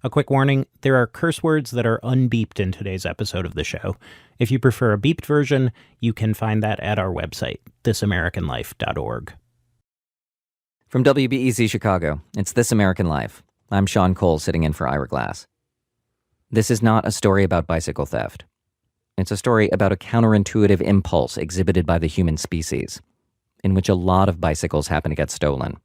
A quick warning, there are curse words that are unbeeped in today's episode of the show. If you prefer a beeped version, you can find that at our website, thisamericanlife.org. From WBEZ Chicago, it's This American Life. I'm Sean Cole, sitting in for Ira Glass. This is not a story about bicycle theft. It's a story about a counterintuitive impulse exhibited by the human species, in which a lot of bicycles happen to get stolen.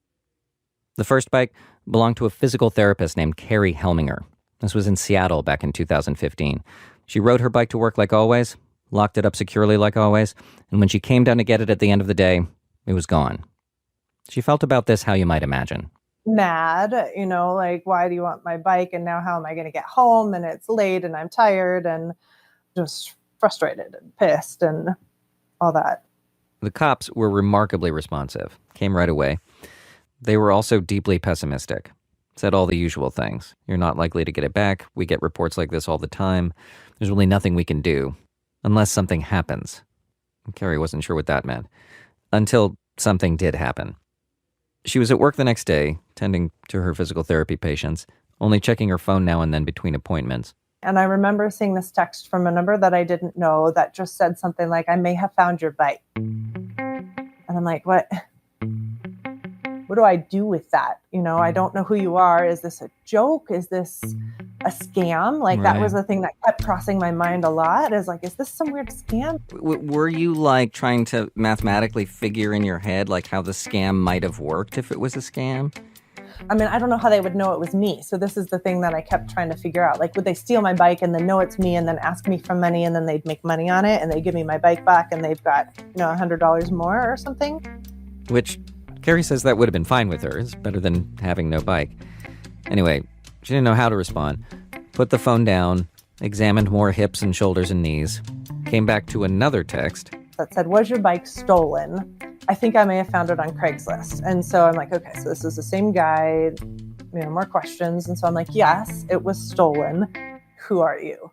The first bike belonged to a physical therapist named Carrie Helminger. This was in Seattle back in 2015. She rode her bike to work like always, locked it up securely like always, and when she came down to get it at the end of the day, it was gone. She felt about this how you might imagine. Mad, like, why do you want my bike? And now how am I going to get home? And it's late and I'm tired and just frustrated and pissed and all that. The cops were remarkably responsive, came right away. They were also deeply pessimistic. Said all the usual things. You're not likely to get it back. We get reports like this all the time. There's really nothing we can do. Unless something happens. Carrie wasn't sure what that meant. Until something did happen. She was at work the next day, tending to her physical therapy patients, only checking her phone now and then between appointments. And I remember seeing this text from a number that I didn't know that just said something like, I may have found your bike. And I'm like, what? What do I do with that? I don't know who you are. Is this a joke? Is this a scam? Like, Right. That was the thing that kept crossing my mind a lot, is like, is this some weird scam? Were you trying to mathematically figure in your head how the scam might have worked if it was a scam? I mean, I don't know how they would know it was me. So this is the thing that I kept trying to figure out. Would they steal my bike and then know it's me and then ask me for money and then they'd make money on it and they give me my bike back and they've got, $100 more or something? Which Carrie says that would have been fine with her. It's better than having no bike. Anyway, she didn't know how to respond. Put the phone down, examined more hips and shoulders and knees, came back to another text that said, was your bike stolen? I think I may have found it on Craigslist. And so I'm like, okay, so this is the same guy, more questions. And so I'm like, yes, it was stolen. Who are you?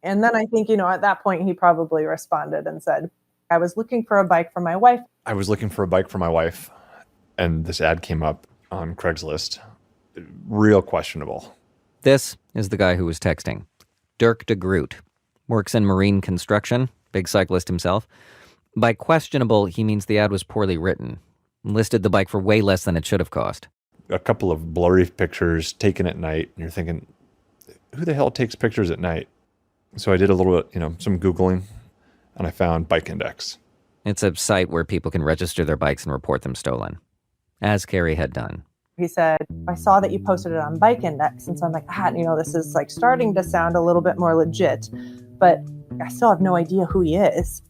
And then I think, at that point, he probably responded and said, I was looking for a bike for my wife. I was looking for a bike for my wife, and this ad came up on Craigslist. Real questionable. This is the guy who was texting. Dirk de Groot. Works in marine construction. Big cyclist himself. By questionable, he means the ad was poorly written. Listed the bike for way less than it should have cost. A couple of blurry pictures taken at night, and you're thinking, who the hell takes pictures at night? So I did a little bit, some Googling, and I found Bike Index. It's a site where people can register their bikes and report them stolen, as Carrie had done. He said, I saw that you posted it on Bike Index. And so I'm like, this is starting to sound a little bit more legit, but I still have no idea who he is.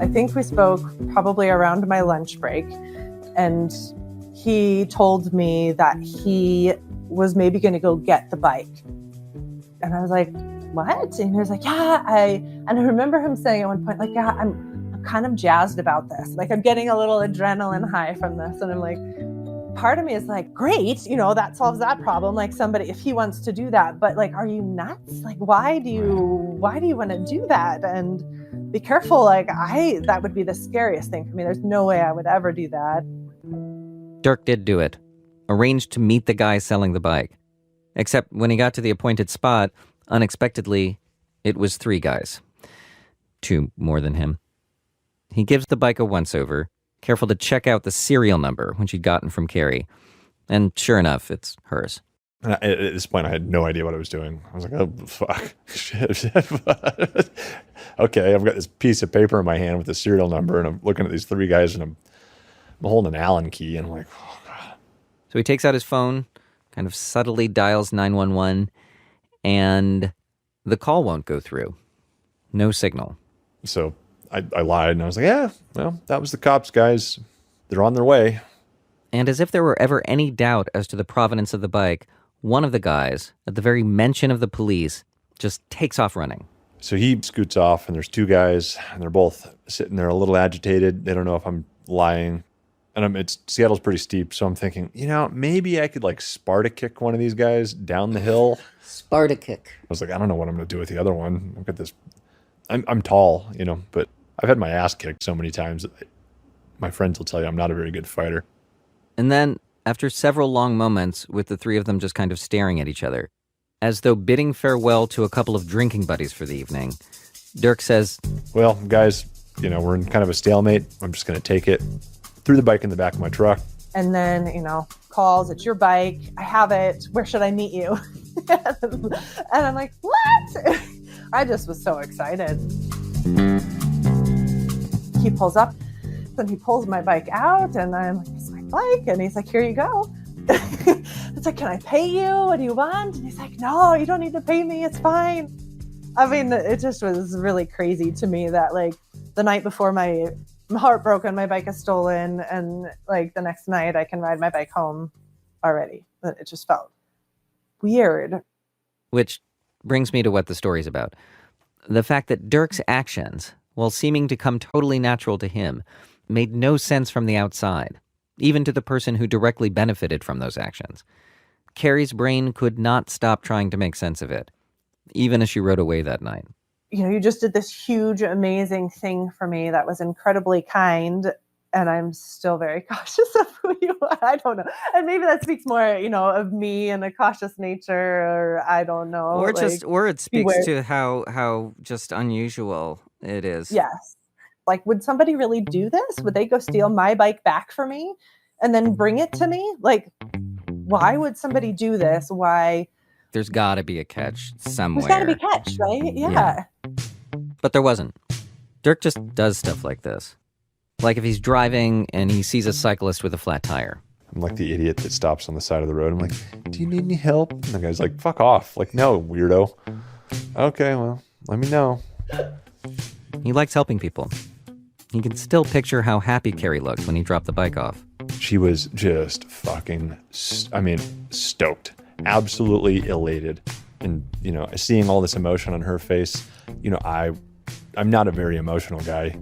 I think we spoke probably around my lunch break, and he told me that he was maybe going to go get the bike. And I was like, what? And he was like, yeah, and I remember him saying at one point, I'm kind of jazzed about this. I'm getting a little adrenaline high from this. And I'm like, part of me is like, great, that solves that problem. Somebody, if he wants to do that, but are you nuts? Why do you want to do that? And be careful. That would be the scariest thing for me. There's no way I would ever do that. Dirk did do it. Arranged to meet the guy selling the bike. Except when he got to the appointed spot, unexpectedly, it was 3 guys. 2 more than him. He gives the bike a once-over, careful to check out the serial number, which he'd gotten from Carrie. And sure enough, it's hers. And at this point, I had no idea what I was doing. I was like, oh, fuck. Shit. Okay, I've got this piece of paper in my hand with the serial number, and I'm looking at these 3 guys, and I'm holding an Allen key, and I'm like, oh, God. So he takes out his phone, kind of subtly dials 911, and the call won't go through. No signal. So I lied, and I was like, yeah, well, that was the cops, guys. They're on their way. And as if there were ever any doubt as to the provenance of the bike, one of the guys, at the very mention of the police, just takes off running. So he scoots off, and there's 2 guys, and they're both sitting there a little agitated. They don't know if I'm lying. And Seattle's pretty steep, so I'm thinking, maybe I could Sparta kick one of these guys down the hill. Sparta kick. I was like, I don't know what I'm going to do with the other one. I've got this. I'm tall, but I've had my ass kicked so many times that my friends will tell you I'm not a very good fighter. And then, after several long moments with the three of them just kind of staring at each other, as though bidding farewell to a couple of drinking buddies for the evening, Dirk says, "Well, guys, we're in kind of a stalemate. I'm just going to take it." Threw the bike in the back of my truck. And then, calls, "It's your bike. I have it. Where should I meet you?" And I'm like, what? I just was so excited. He pulls up and he pulls my bike out and I'm like, "It's my bike." And he's like, "Here you go." It's like, "Can I pay you? What do you want?" And he's like, "No, you don't need to pay me. It's fine." I mean, it just was really crazy to me that like the night before my heart broken, my bike is stolen, and like the next night I can ride my bike home already. But it just felt weird. Which brings me to what the story's about. The fact that Dirk's actions, while seeming to come totally natural to him, made no sense from the outside, even to the person who directly benefited from those actions. Carrie's brain could not stop trying to make sense of it, even as she rode away that night. You just did this huge, amazing thing for me that was incredibly kind. And I'm still very cautious of who you are. I don't know. And maybe that speaks more, of me and a cautious nature, or I don't know. Or it speaks to how just unusual it is. Yes. Like, would somebody really do this? Would they go steal my bike back for me and then bring it to me? Like, why would somebody do this? Why? There's got to be a catch somewhere. There's got to be a catch, right? Yeah. But there wasn't. Dirk just does stuff like this. Like if he's driving and he sees a cyclist with a flat tire. I'm like the idiot that stops on the side of the road. I'm like, "Do you need any help?" And the guy's like, "Fuck off." Like, "No, weirdo." "Okay, well, let me know." He likes helping people. He can still picture how happy Carrie looked when he dropped the bike off. She was just fucking, stoked. Absolutely elated. And, seeing all this emotion on her face, I'm not a very emotional guy.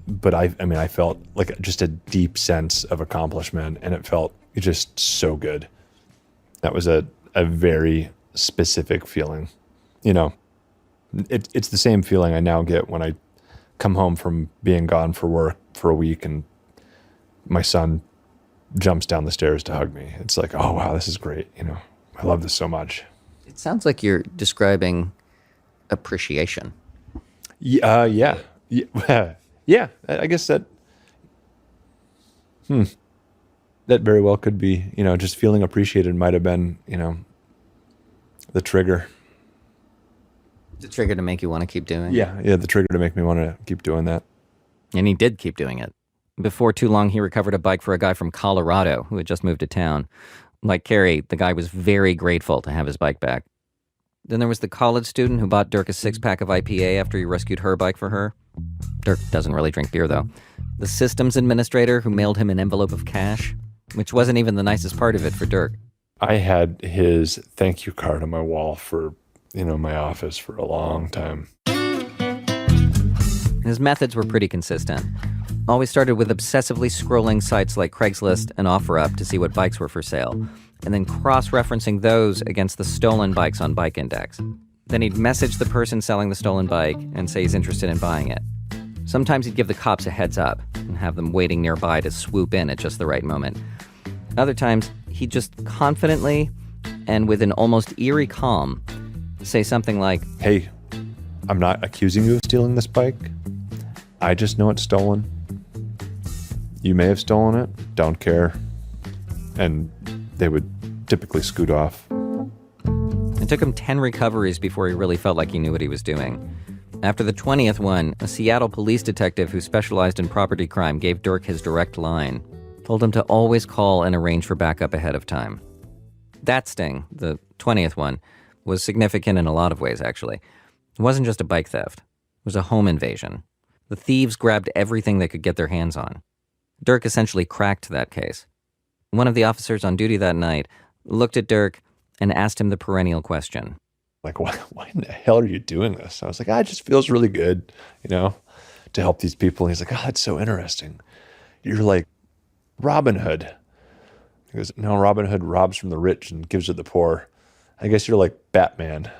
But I felt like just a deep sense of accomplishment, and it felt just so good. That was a very specific feeling. It's the same feeling I now get when I come home from being gone for work for a week and my son jumps down the stairs to hug me. It's like, oh, wow, this is great. I love this so much. It sounds like you're describing appreciation. Yeah. Yeah, I guess that very well could be, just feeling appreciated might have been, the trigger. The trigger to make you want to keep doing it? Yeah, the trigger to make me want to keep doing that. And he did keep doing it. Before too long, he recovered a bike for a guy from Colorado who had just moved to town. Like Carrie, the guy was very grateful to have his bike back. Then there was the college student who bought Dirk a 6-pack of IPA after he rescued her bike for her. Dirk doesn't really drink beer, though. The systems administrator who mailed him an envelope of cash, which wasn't even the nicest part of it for Dirk. I had his thank you card on my wall for, my office for a long time. His methods were pretty consistent. Always started with obsessively scrolling sites like Craigslist and OfferUp to see what bikes were for sale, and then cross-referencing those against the stolen bikes on Bike Index. Then he'd message the person selling the stolen bike and say he's interested in buying it. Sometimes he'd give the cops a heads up and have them waiting nearby to swoop in at just the right moment. Other times, he'd just confidently and with an almost eerie calm say something like, "Hey, I'm not accusing you of stealing this bike. I just know it's stolen. You may have stolen it. Don't care." And they would typically scoot off. It took him 10 recoveries before he really felt like he knew what he was doing. After the 20th one, a Seattle police detective who specialized in property crime gave Dirk his direct line, told him to always call and arrange for backup ahead of time. That sting, the 20th one, was significant in a lot of ways, actually. It wasn't just a bike theft. It was a home invasion. The thieves grabbed everything they could get their hands on. Dirk essentially cracked that case. One of the officers on duty that night looked at Dirk and asked him the perennial question. Like, why in the hell are you doing this? I was like, it just feels really good, to help these people. And he's like, it's so interesting. You're like Robin Hood. He goes, "No, Robin Hood robs from the rich and gives to the poor. I guess you're like Batman."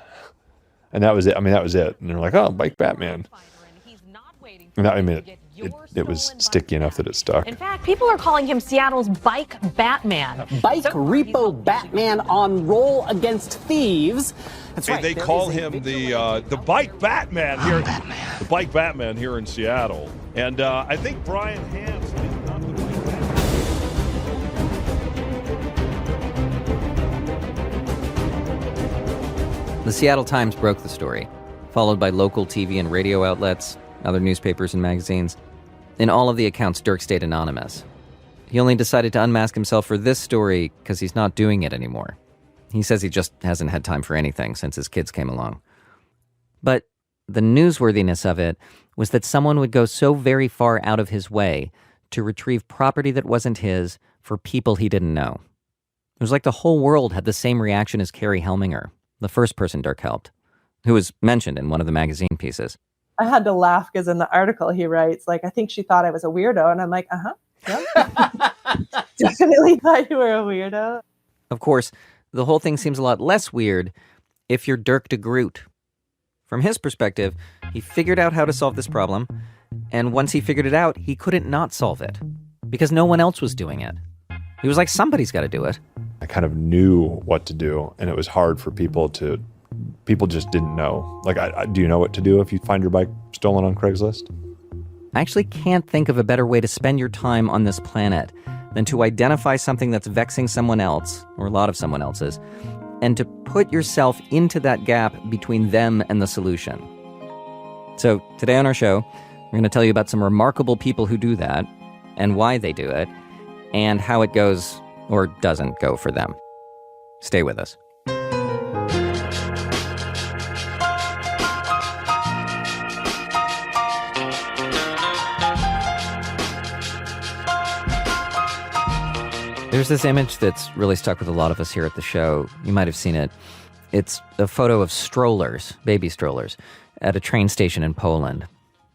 And that was it. That was it. And they're like, "Oh, bike Batman." And that, it was sticky enough that it stuck. In fact, people are calling him Seattle's Bike Batman. Bike Repo Batman on roll against thieves. That's right. They call him the Bike Batman here. The Bike Batman here in Seattle. And I think Brian Hans is not the Bike Batman. The Seattle Times broke the story, followed by local TV and radio outlets, other newspapers and magazines. In all of the accounts, Dirk stayed anonymous. He only decided to unmask himself for this story because he's not doing it anymore. He says he just hasn't had time for anything since his kids came along. But the newsworthiness of it was that someone would go so very far out of his way to retrieve property that wasn't his for people he didn't know. It was like the whole world had the same reaction as Carrie Helminger, the first person Dirk helped, who was mentioned in one of the magazine pieces. I had to laugh because in the article he writes, like, I think she thought I was a weirdo. And I'm like, yeah. Definitely thought you were a weirdo. Of course, the whole thing seems a lot less weird if you're Dirk de Groot. From his perspective, he figured out how to solve this problem, and once he figured it out, he couldn't not solve it, because no one else was doing it. He was like, somebody's got to do it. I kind of knew what to do, and it was hard for people just didn't know. Like, do you know what to do if you find your bike stolen on Craigslist? I actually can't think of a better way to spend your time on this planet than to identify something that's vexing someone else, or a lot of someone else's, and to put yourself into that gap between them and the solution. So today on our show, we're going to tell you about some remarkable people who do that, and why they do it, and how it goes or doesn't go for them. Stay with us. There's this image that's really stuck with a lot of us here at the show. You might have seen it. It's a photo of strollers, baby strollers, at a train station in Poland.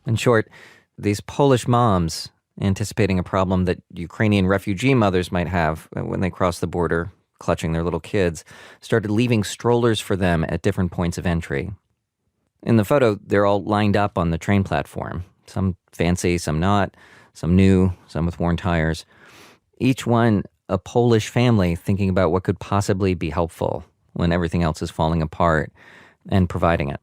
In short, these Polish moms, anticipating a problem that Ukrainian refugee mothers might have when they cross the border, clutching their little kids, started leaving strollers for them at different points of entry. In the photo, they're all lined up on the train platform. Some fancy, some not, some new, some with worn tires. Each one a Polish family thinking about what could possibly be helpful when everything else is falling apart and providing it.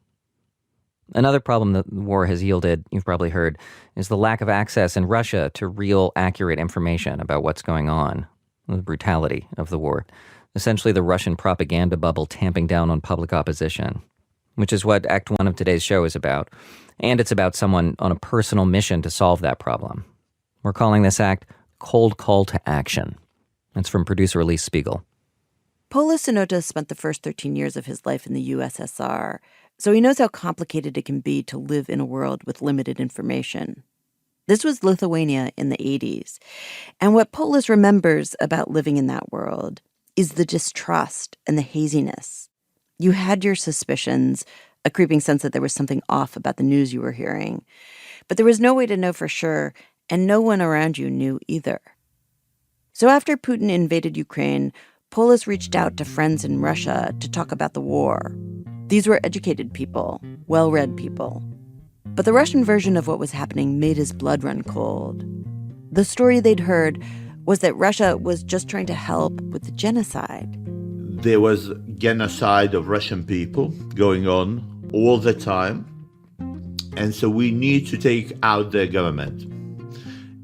Another problem that the war has yielded, you've probably heard, is the lack of access in Russia to real, accurate information about what's going on, the brutality of the war. Essentially, the Russian propaganda bubble tamping down on public opposition, which is what Act 1 of today's show is about. And it's about someone on a personal mission to solve that problem. We're calling this act Cold Call to Action. It's from producer Elise Spiegel. Polis Sonota spent the first 13 years of his life in the USSR, so he knows how complicated it can be to live in a world with limited information. This was Lithuania in the 80s, and what Polis remembers about living in that world is the distrust and the haziness. You had your suspicions, a creeping sense that there was something off about the news you were hearing, but there was no way to know for sure, and no one around you knew either. So after Putin invaded Ukraine, Polis reached out to friends in Russia to talk about the war. These were educated people, well-read people. But the Russian version of what was happening made his blood run cold. The story they'd heard was that Russia was just trying to help with the genocide. There was genocide of Russian people going on all the time. And so we need to take out their government.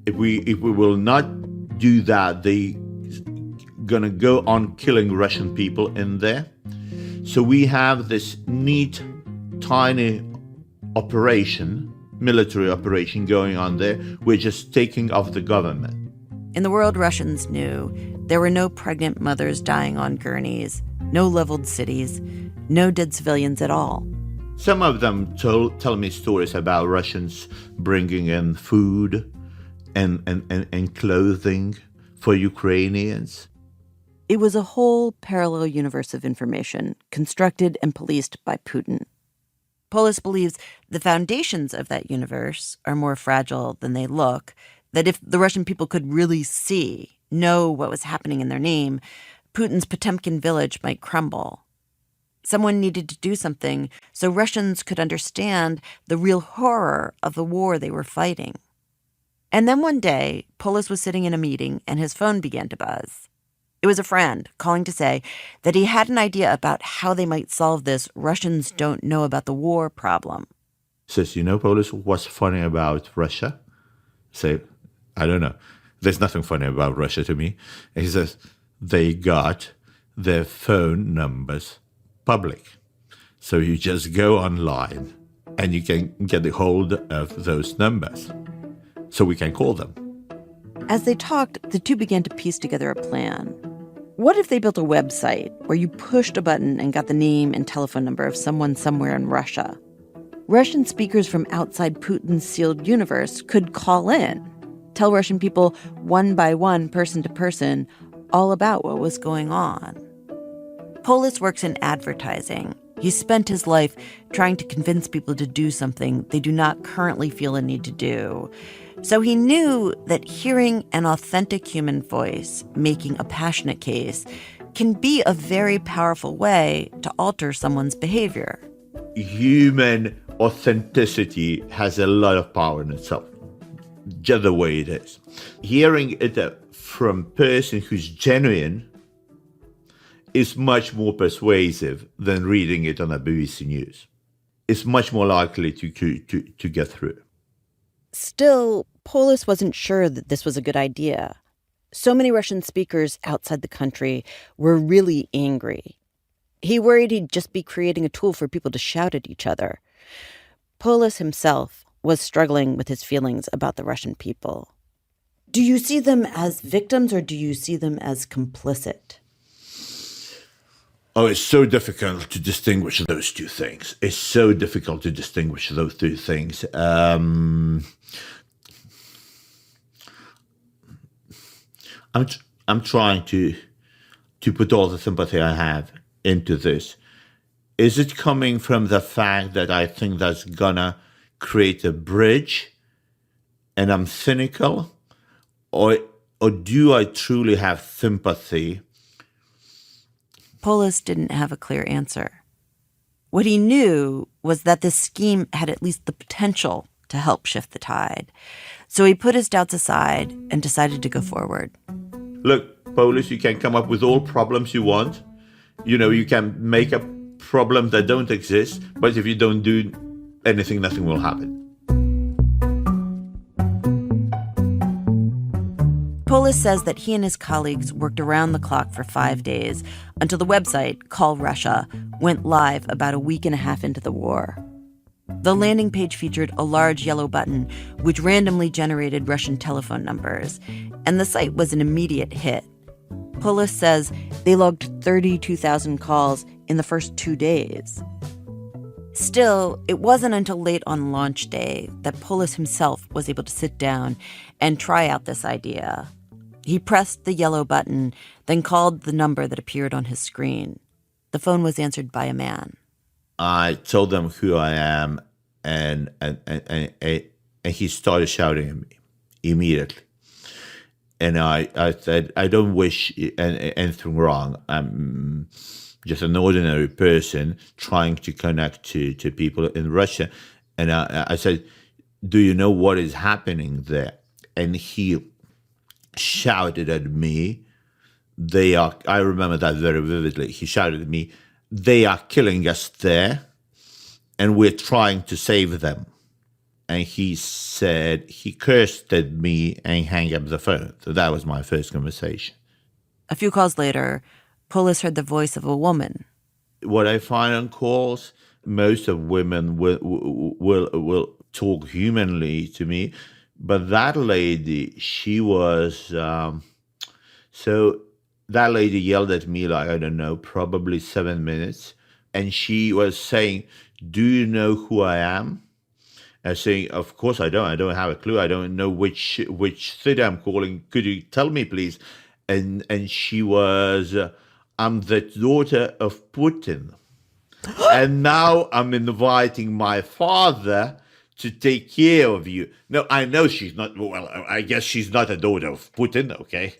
If we will not do that, they gonna go on killing Russian people in there. So we have this neat, tiny operation, military operation going on there. We're just taking off the government. In the world Russians knew, there were no pregnant mothers dying on gurneys, no leveled cities, no dead civilians at all. Some of them tell me stories about Russians bringing in food and clothing for Ukrainians. It was a whole parallel universe of information constructed and policed by Putin. Polis believes the foundations of that universe are more fragile than they look, that if the Russian people could really see, know what was happening in their name, Putin's Potemkin village might crumble. Someone needed to do something so Russians could understand the real horror of the war they were fighting. And then one day, Polis was sitting in a meeting and his phone began to buzz. It was a friend calling to say that he had an idea about how they might solve this Russians don't know about the war problem. Says, Polis, what's funny about Russia? Say, I don't know. There's nothing funny about Russia to me. And he says, they got their phone numbers public. So you just go online and you can get a hold of those numbers. So we can call them. As they talked, the two began to piece together a plan. What if they built a website where you pushed a button and got the name and telephone number of someone somewhere in Russia? Russian speakers from outside Putin's sealed universe could call in, tell Russian people one by one, person to person, all about what was going on. Polis works in advertising. He spent his life trying to convince people to do something they do not currently feel a need to do. So he knew that hearing an authentic human voice making a passionate case can be a very powerful way to alter someone's behavior. Human authenticity has a lot of power in itself, just the way it is. Hearing it from a person who's genuine is much more persuasive than reading it on a BBC News. It's much more likely to get through. Still, Polis wasn't sure that this was a good idea. So many Russian speakers outside the country were really angry. He worried he'd just be creating a tool for people to shout at each other. Polis himself was struggling with his feelings about the Russian people. Do you see them as victims or do you see them as complicit? Oh, it's so difficult to distinguish those two things. It's so difficult to distinguish those two things. I'm trying to put all the sympathy I have into this. Is it coming from the fact that I think that's gonna create a bridge and I'm cynical? Or do I truly have sympathy? Polis didn't have a clear answer. What he knew was that this scheme had at least the potential to help shift the tide. So he put his doubts aside and decided to go forward. Look, Polis, you can come up with all problems you want. You can make up problems that don't exist, but if you don't do anything, nothing will happen. Polis says that he and his colleagues worked around the clock for 5 days until the website, Call Russia, went live about a week and a half into the war. The landing page featured a large yellow button which randomly generated Russian telephone numbers, and the site was an immediate hit. Polis says they logged 32,000 calls in the first 2 days. Still, it wasn't until late on launch day that Polis himself was able to sit down and try out this idea. He pressed the yellow button, then called the number that appeared on his screen. The phone was answered by a man. I told them who I am, and he started shouting at me immediately. And I said, I don't wish anything wrong. I'm just an ordinary person trying to connect to people in Russia. And I said, do you know what is happening there? And he shouted at me, I remember that very vividly. He shouted at me, they are killing us there, and we're trying to save them. And he said, he cursed at me and hung up the phone. So that was my first conversation. A few calls later, Polis heard the voice of a woman. What I find on calls, most of women will talk humanly to me. But that lady, she was, so that lady yelled at me like, I don't know, probably 7 minutes. And she was saying, do you know who I am? And saying, of course I don't. I don't have a clue. I don't know which city I'm calling. Could you tell me, please? And she was, I'm the daughter of Putin. And now I'm inviting my father to take care of you. No, I know she's not, well, I guess she's not a daughter of Putin, okay?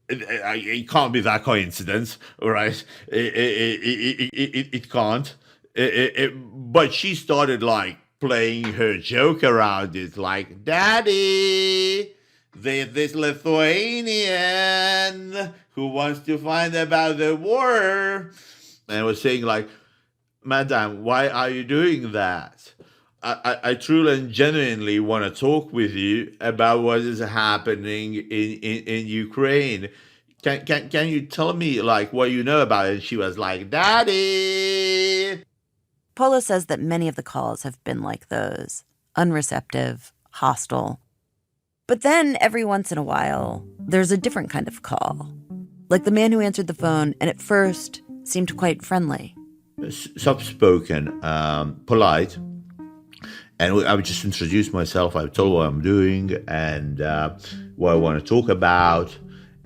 It can't be that coincidence, all right? It can't. But she started like playing her joke around it, like, Daddy, there's this Lithuanian who wants to find about the war. And I was saying, like, Madam, why are you doing that? I truly and genuinely want to talk with you about what is happening in Ukraine. Can you tell me, like, what you know about it? And she was like, Daddy. Polis says that many of the calls have been like those, unreceptive, hostile. But then every once in a while, there's a different kind of call. Like the man who answered the phone and at first seemed quite friendly. Soft-spoken, polite. And I would just introduce myself. I told what I'm doing and what I want to talk about.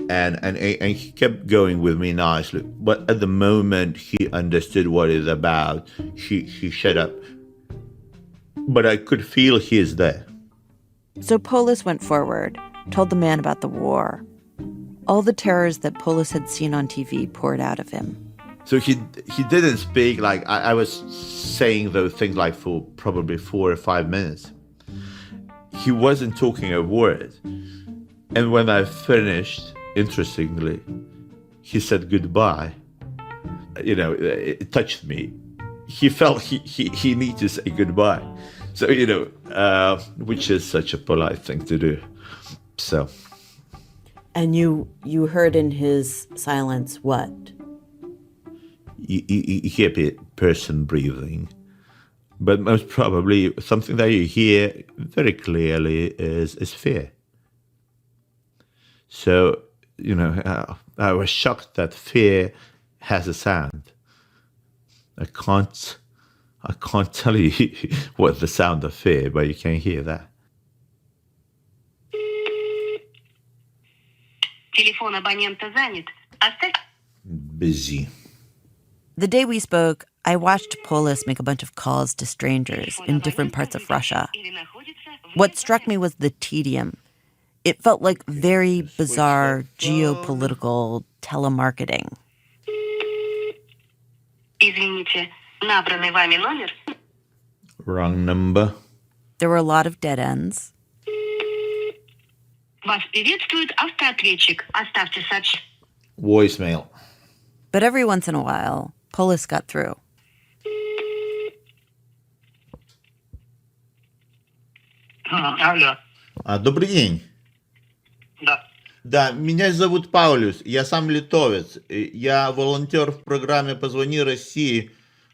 And he kept going with me nicely. But at the moment he understood what it's about, he shut up. But I could feel he is there. So Polis went forward, told the man about the war. All the terrors that Polis had seen on TV poured out of him. So he didn't speak. Like I was saying those things like for probably 4 or 5 minutes. He wasn't talking a word. And when I finished, interestingly, he said goodbye. You know, it touched me. He felt he needed to say goodbye. So, you know, which is such a polite thing to do. So. And you heard in his silence what? You hear a person breathing. But most probably something that you hear very clearly is fear. So, you know, I was shocked that fear has a sound. I can't tell you what the sound of fear, but you can hear that. Телефон абонента занят. Оставь. Busy. The day we spoke, I watched Polis make a bunch of calls to strangers in different parts of Russia. What struck me was the tedium. It felt like very bizarre geopolitical telemarketing. Извините, набранный вами номер. Wrong number. There were a lot of dead ends. Вас приветствует автоответчик. Оставьте сообщение. Voicemail. But every once in a while, Polis got through. Алло. Добрый день. Да. Да, меня зовут Паулюс, я сам литовец. Я волонтер в программе «Позвони России»,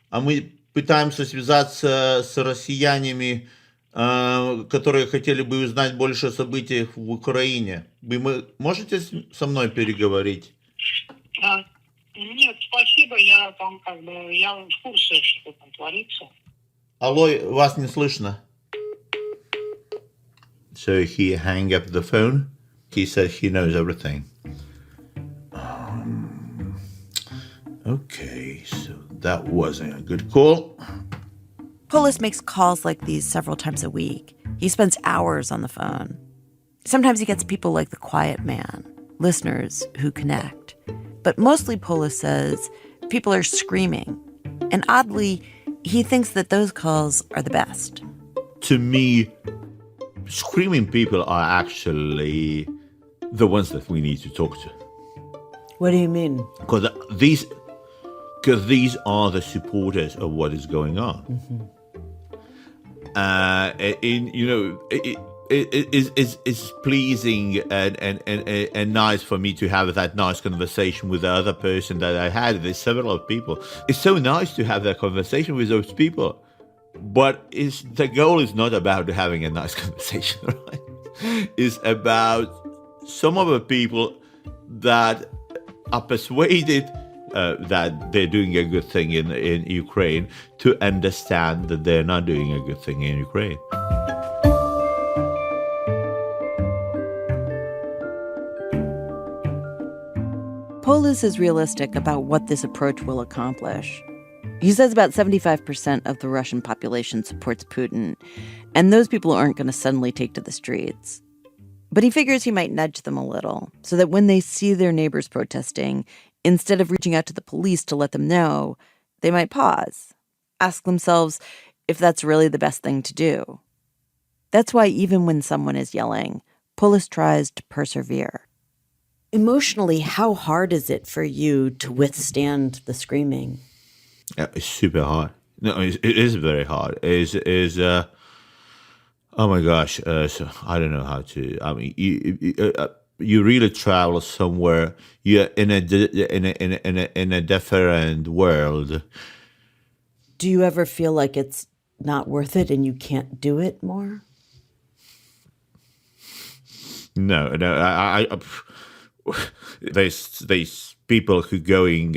а мы пытаемся связаться с россиянами, которые хотели бы узнать больше о событиях в Украине. Вы можете со мной переговорить? Нет, спасибо, я там я в курсе, что там творится. Алло, вас не слышно. So he hung up the phone. He said he knows everything. Okay, so that wasn't a good call. Polis makes calls like these several times a week. He spends hours on the phone. Sometimes he gets people like the quiet man, listeners who connect. But mostly, Polis says, people are screaming. And oddly, he thinks that those calls are the best. To me, screaming people are actually the ones that we need to talk to. What do you mean? Because these are the supporters of what is going on. It's pleasing and nice for me to have that nice conversation with the other person that I had. There's several people. It's so nice to have that conversation with those people. But the goal is not about having a nice conversation, right? It's about some of the people that are persuaded that they're doing a good thing in Ukraine to understand that they're not doing a good thing in Ukraine. Polis is realistic about what this approach will accomplish. He says about 75% of the Russian population supports Putin, and those people aren't going to suddenly take to the streets. But he figures he might nudge them a little so that when they see their neighbors protesting, instead of reaching out to the police to let them know, they might pause, ask themselves, if that's really the best thing to do. That's why even when someone is yelling, Polis tries to persevere. Emotionally, how hard is it for you to withstand the screaming? It's super hard. No, it is very hard. Oh my gosh! So I don't know how to. I mean, you really travel somewhere. You're in a different world. Do you ever feel like it's not worth it and you can't do it more? No. There's people who going,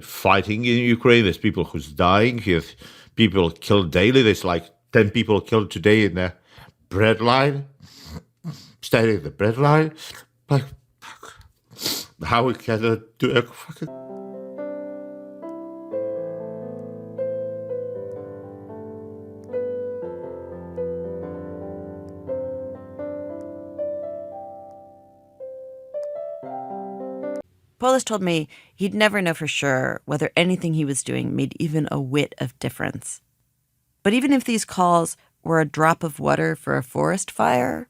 fighting in Ukraine. There's people who's dying. There's people killed daily. There's like 10 people killed today in the bread line. Standing in the bread line. Like, how we can do a fucking... Polis told me he'd never know for sure whether anything he was doing made even a whit of difference. But even if these calls were a drop of water for a forest fire,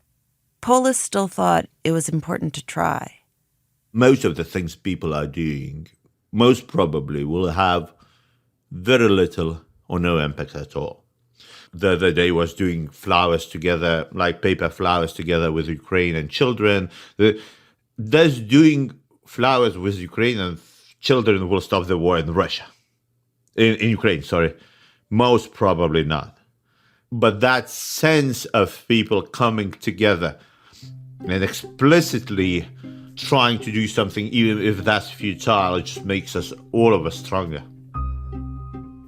Polis still thought it was important to try. Most of the things people are doing, most probably will have very little or no impact at all. The other day was doing flowers together, like paper flowers together with Ukraine and children. Does doing flowers with Ukraine and children will stop the war in Russia? In Ukraine, sorry. Most probably not. But that sense of people coming together and explicitly trying to do something, even if that's futile, it just makes us, all of us, stronger.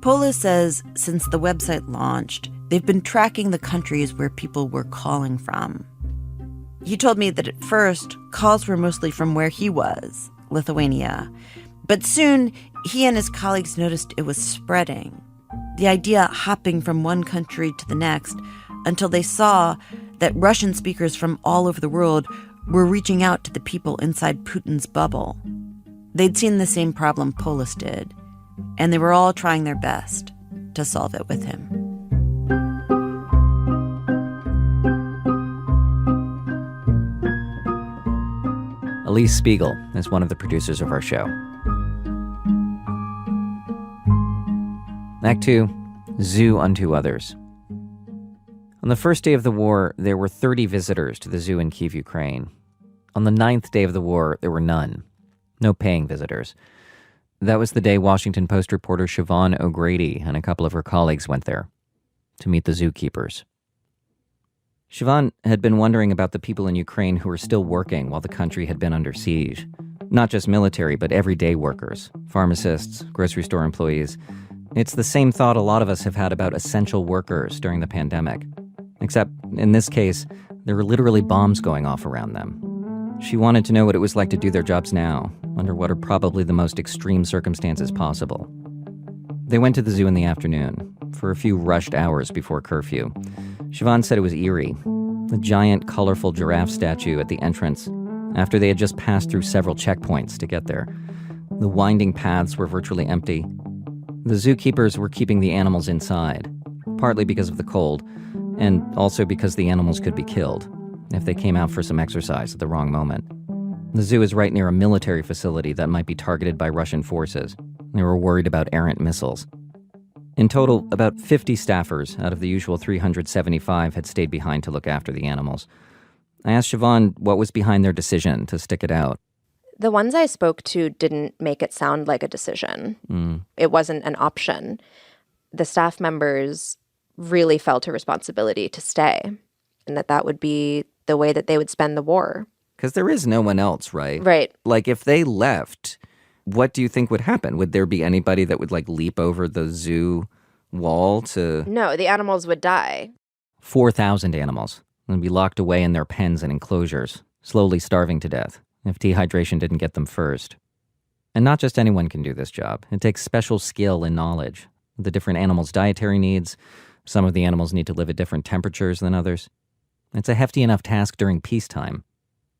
Polis says since the website launched, they've been tracking the countries where people were calling from. He told me that at first, calls were mostly from where he was, Lithuania. But soon, he and his colleagues noticed it was spreading. The idea hopping from one country to the next until they saw that Russian speakers from all over the world were reaching out to the people inside Putin's bubble. They'd seen the same problem Polis did, and they were all trying their best to solve it with him. Elise Spiegel is one of the producers of our show. Act 2, Zoo Unto Others. On the first day of the war, there were 30 visitors to the zoo in Kyiv, Ukraine. On the 9th day of the war, there were none. No paying visitors. That was the day Washington Post reporter Siobhan O'Grady and a couple of her colleagues went there to meet the zookeepers. Siobhan had been wondering about the people in Ukraine who were still working while the country had been under siege. Not just military, but everyday workers, pharmacists, grocery store employees. It's the same thought a lot of us have had about essential workers during the pandemic. Except, in this case, there were literally bombs going off around them. She wanted to know what it was like to do their jobs now, under what are probably the most extreme circumstances possible. They went to the zoo in the afternoon, for a few rushed hours before curfew. Siobhan said it was eerie, the giant, colorful giraffe statue at the entrance, after they had just passed through several checkpoints to get there. The winding paths were virtually empty. The zookeepers were keeping the animals inside, partly because of the cold, and also because the animals could be killed if they came out for some exercise at the wrong moment. The zoo is right near a military facility that might be targeted by Russian forces. They were worried about errant missiles. In total, about 50 staffers out of the usual 375 had stayed behind to look after the animals. I asked Siobhan what was behind their decision to stick it out. The ones I spoke to didn't make it sound like a decision. It wasn't an option. The staff members really felt a responsibility to stay, and that would be the way that they would spend the war. Because there is no one else, right? Right. Like, if they left, what do you think would happen? Would there be anybody that would, leap over the zoo wall to... No, the animals would die. 4,000 animals would be locked away in their pens and enclosures, slowly starving to death, if dehydration didn't get them first. And not just anyone can do this job. It takes special skill and knowledge. The different animals' dietary needs. Some of the animals need to live at different temperatures than others. It's a hefty enough task during peacetime.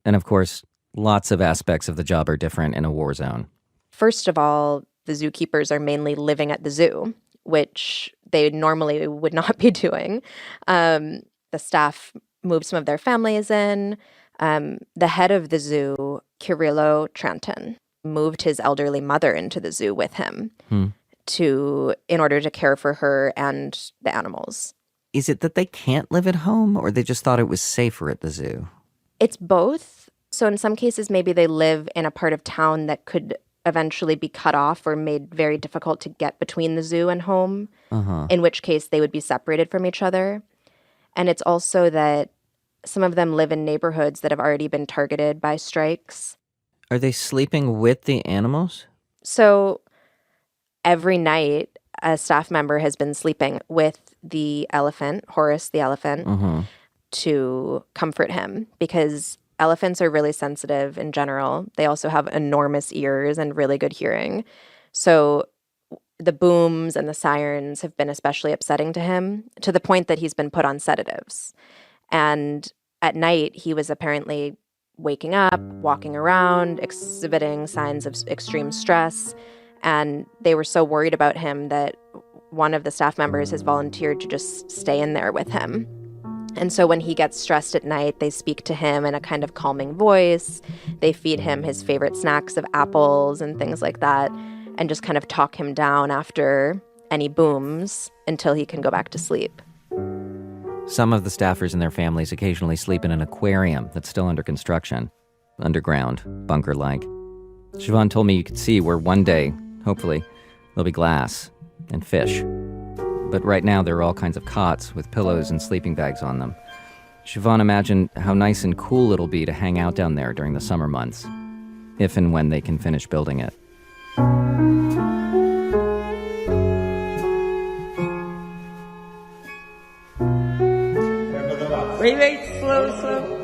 And of course, lots of aspects of the job are different in a war zone. First of all, the zookeepers are mainly living at the zoo, which they normally would not be doing. The staff moved some of their families in. The head of the zoo, Kirilo Trenton, moved his elderly mother into the zoo with him in order to care for her and the animals. Is it that they can't live at home, or they just thought it was safer at the zoo? It's both. So in some cases, maybe they live in a part of town that could eventually be cut off or made very difficult to get between the zoo and home, in which case they would be separated from each other. And it's also that some of them live in neighborhoods that have already been targeted by strikes. Are they sleeping with the animals? So every night, a staff member has been sleeping with the elephant, Horace the elephant, to comfort him, because elephants are really sensitive in general. They also have enormous ears and really good hearing. So the booms and the sirens have been especially upsetting to him, to the point that he's been put on sedatives. And at night, he was apparently waking up, walking around, exhibiting signs of extreme stress. And they were so worried about him that one of the staff members has volunteered to just stay in there with him. And so when he gets stressed at night, they speak to him in a kind of calming voice. They feed him his favorite snacks of apples and things like that, and just kind of talk him down after any booms until he can go back to sleep. Some of the staffers and their families occasionally sleep in an aquarium that's still under construction, underground, bunker-like. Siobhan told me you could see where one day, hopefully, there'll be glass and fish. But right now there are all kinds of cots with pillows and sleeping bags on them. Siobhan imagined how nice and cool it'll be to hang out down there during the summer months, if and when they can finish building it. Wait, slow.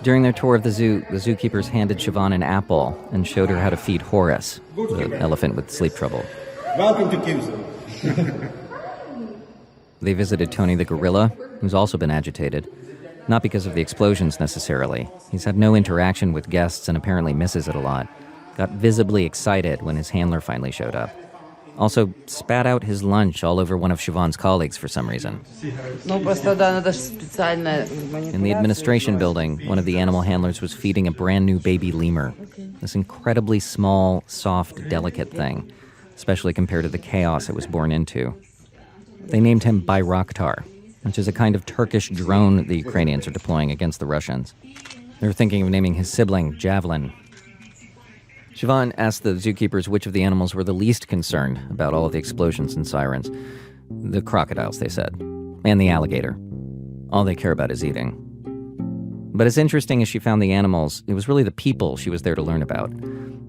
During their tour of the zoo, the zookeepers handed Siobhan an apple and showed her how to feed Horace, the elephant with sleep trouble. Welcome to Kimson. They visited Tony the gorilla, who's also been agitated. Not because of the explosions necessarily. He's had no interaction with guests and apparently misses it a lot. Got visibly excited when his handler finally showed up. Also spat out his lunch all over one of Siobhan's colleagues for some reason. In the administration building, one of the animal handlers was feeding a brand new baby lemur. This incredibly small, soft, delicate thing, especially compared to the chaos it was born into. They named him Bayraktar, which is a kind of Turkish drone the Ukrainians are deploying against the Russians. They were thinking of naming his sibling Javelin. Siobhan asked the zookeepers which of the animals were the least concerned about all of the explosions and sirens. The crocodiles, they said, and the alligator. All they care about is eating. But as interesting as she found the animals, it was really the people she was there to learn about.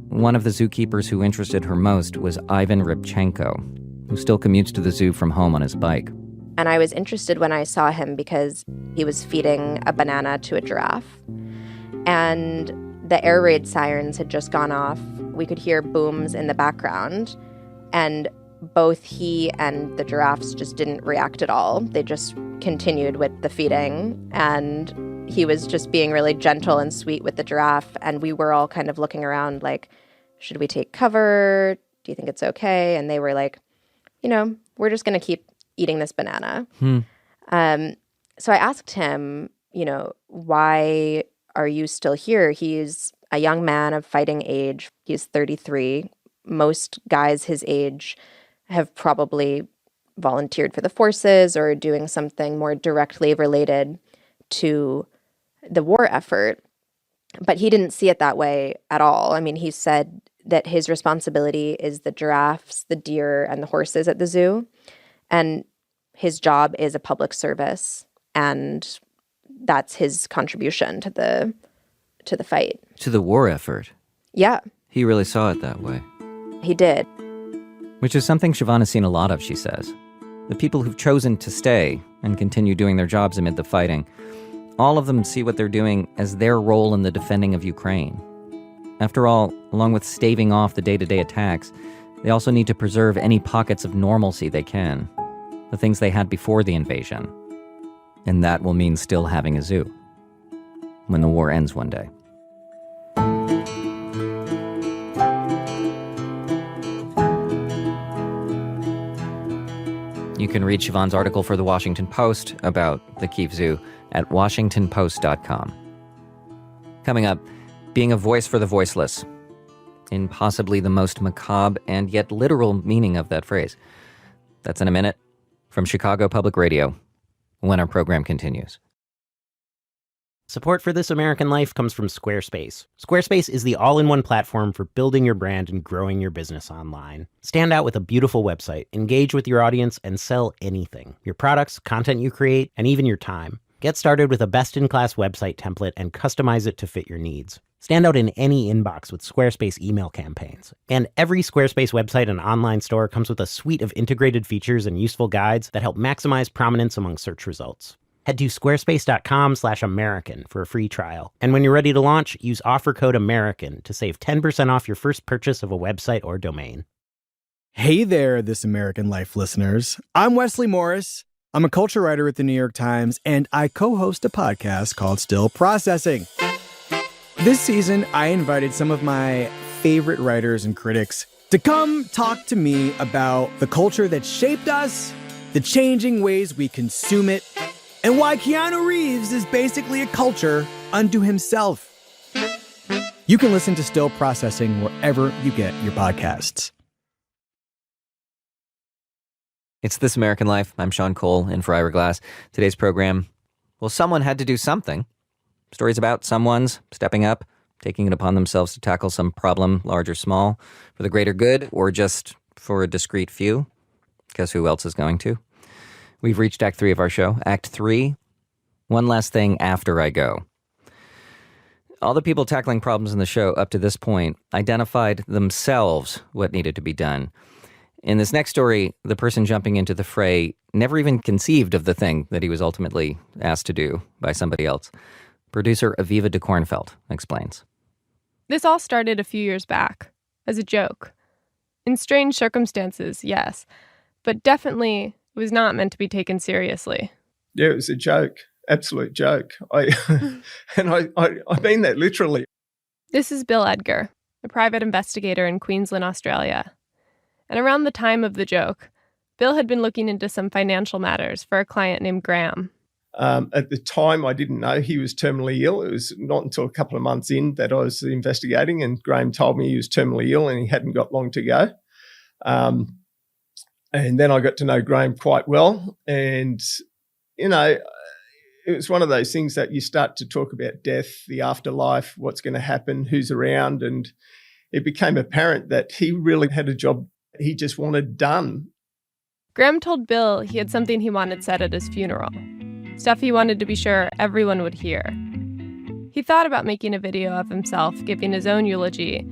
One of the zookeepers who interested her most was Ivan Rybchenko, who still commutes to the zoo from home on his bike. And I was interested when I saw him because he was feeding a banana to a giraffe. And the air raid sirens had just gone off. We could hear booms in the background. And both he and the giraffes just didn't react at all. They just continued with the feeding. And he was just being really gentle and sweet with the giraffe. And we were all kind of looking around like, should we take cover? Do you think it's okay? And they were like, we're just going to keep eating this banana. So I asked him, why are you still here? He's a young man of fighting age. He's 33. Most guys his age have probably volunteered for the forces or doing something more directly related to the war effort. But he didn't see it that way at all. I mean, he said that his responsibility is the giraffes, the deer, and the horses at the zoo. And his job is a public service. And that's his contribution to the fight. To the war effort? Yeah. He really saw it that way. He did. Which is something Siobhan has seen a lot of, she says. The people who've chosen to stay and continue doing their jobs amid the fighting, all of them see what they're doing as their role in the defending of Ukraine. After all, along with staving off the day-to-day attacks, they also need to preserve any pockets of normalcy they can, the things they had before the invasion. And that will mean still having a zoo when the war ends one day. You can read Siobhan's article for The Washington Post about the Kyiv Zoo at washingtonpost.com. Coming up, being a voice for the voiceless, in possibly the most macabre and yet literal meaning of that phrase. That's in a minute from Chicago Public Radio when our program continues. Support for This American Life comes from Squarespace. Squarespace is the all-in-one platform for building your brand and growing your business online. Stand out with a beautiful website, engage with your audience, and sell anything. Your products, content you create, and even your time. Get started with a best-in-class website template and customize it to fit your needs. Stand out in any inbox with Squarespace email campaigns. And every Squarespace website and online store comes with a suite of integrated features and useful guides that help maximize prominence among search results. Head to squarespace.com/American for a free trial. And when you're ready to launch, use offer code AMERICAN to save 10% off your first purchase of a website or domain. Hey there, This American Life listeners. I'm Wesley Morris. I'm a culture writer at the New York Times, and I co-host a podcast called Still Processing. This season, I invited some of my favorite writers and critics to come talk to me about the culture that shaped us, the changing ways we consume it, and why Keanu Reeves is basically a culture unto himself. You can listen to Still Processing wherever you get your podcasts. It's This American Life. I'm Sean Cole in for Ira Glass. Today's program, well, someone had to do something. Stories about someone's stepping up, taking it upon themselves to tackle some problem, large or small, for the greater good or just for a discrete few. Guess who else is going to? We've reached Act 3 of our show. Act 3, one last thing after I go. All the people tackling problems in the show up to this point identified themselves what needed to be done. In this next story, the person jumping into the fray never even conceived of the thing that he was ultimately asked to do by somebody else. Producer Aviva de Kornfeld explains. This all started a few years back, as a joke. In strange circumstances, yes, but definitely it was not meant to be taken seriously. Yeah, it was a joke, absolute joke. I mean that literally. This is Bill Edgar, a private investigator in Queensland, Australia. And around the time of the joke, Bill had been looking into some financial matters for a client named Graham. At the time, I didn't know he was terminally ill. It was not until a couple of months in that I was investigating, and Graham told me he was terminally ill and he hadn't got long to go. And then I got to know Graham quite well. And, you know, it was one of those things that you start to talk about death, the afterlife, what's going to happen, who's around. And it became apparent that he really had a job he just wanted done. Graham told Bill he had something he wanted said at his funeral. Stuff he wanted to be sure everyone would hear. He thought about making a video of himself giving his own eulogy,